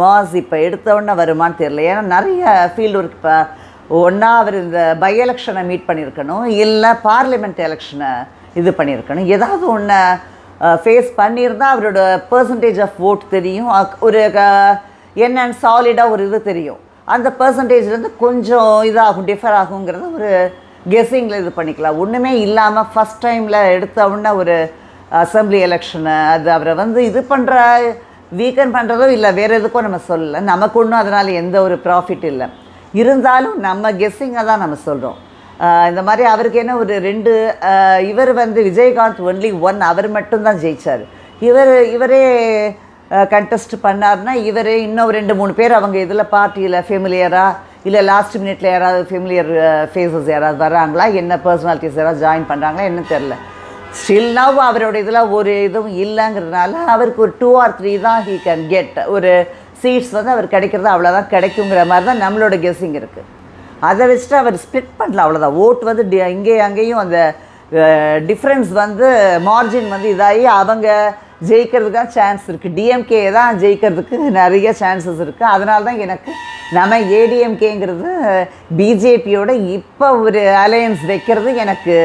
Mass இப்போ எடுத்தவொடனே வருமானு தெரியல. ஏன்னா நிறைய ஃபீல்டு இருக்குது. இப்போ ஒன்றா அவர் இந்த பை எலெக்ஷனை மீட் பண்ணியிருக்கணும், இல்லை பார்லிமெண்ட் எலெக்ஷனை இது பண்ணியிருக்கணும். ஏதாவது ஒன்று ஃபேஸ் பண்ணியிருந்தால் அவரோட பர்சன்டேஜ் ஆஃப் ஓட் தெரியும், ஒரு என்னன்னு சாலிடாக ஒரு இது தெரியும். அந்த பர்சன்டேஜ்லேருந்து கொஞ்சம் இதாகும், டிஃபர் ஆகுங்கிறத ஒரு கெஸ்ஸிங்கில் இது பண்ணிக்கலாம். ஒன்றுமே இல்லாமல் ஃபஸ்ட் டைமில் எடுத்தவுடனே ஒரு அசம்பிளி எலெக்ஷனை அது அவரை இது பண்ணுற வீக்கன் பண்ணுறதோ இல்லை வேறு எதுக்கோ நம்ம சொல்லலை. நமக்கு ஒன்றும் அதனால் எந்த ஒரு ப்ராஃபிட் இல்லை. இருந்தாலும் நம்ம கெஸ்ஸிங்கை தான் நம்ம சொல்கிறோம். இந்த மாதிரி அவருக்கு என்ன ஒரு 2 இவர் விஜயகாந்த் ஒன்லி 1 அவர் மட்டும்தான் ஜெயித்தார். இவரே கண்டெஸ்ட் பண்ணார்னா இவரே இன்னும் 2-3 பேர் அவங்க இதில் பார்ட்டியில் ஃபெமிலியராக இல்லை லாஸ்ட் மினிட்ல யாராவது ஃபெமிலியர் ஃபேஸஸ் யாராவது வராங்களா, என்ன பர்சனாலிட்டிஸ் யாராவது ஜாயின் பண்ணுறாங்களா என்ன தெரில. ஸ்டில் நவ் அவரோட இதில் ஒரு இதுவும் இல்லைங்கிறதுனால அவருக்கு ஒரு 2 or 3 தான் ஹீ கேன் கெட். ஒரு சீட்ஸ் அவர் கிடைக்கிறது அவ்வளோதான் கிடைக்குங்கிற மாதிரி தான் நம்மளோட கெஸ்ஸிங் இருக்குது. அதை வச்சுட்டு அவர் ஸ்ப்ளிட் பண்ணல, அவ்வளோதான். ஓட் இங்கேயும் அங்கேயும் அந்த டிஃப்ரென்ஸ் மார்ஜின் இதாகி அவங்க ஜெயிக்கிறதுக்காக சான்ஸ் இருக்குது. டிஎம்கே தான் ஜெயிக்கிறதுக்கு நிறைய சான்சஸ் இருக்குது. அதனால தான் எனக்கு நம்ம ஏடிஎம்கேங்கிறது பிஜேபியோட இப்போ ஒரு அலையன்ஸ் வைக்கிறது எனக்கு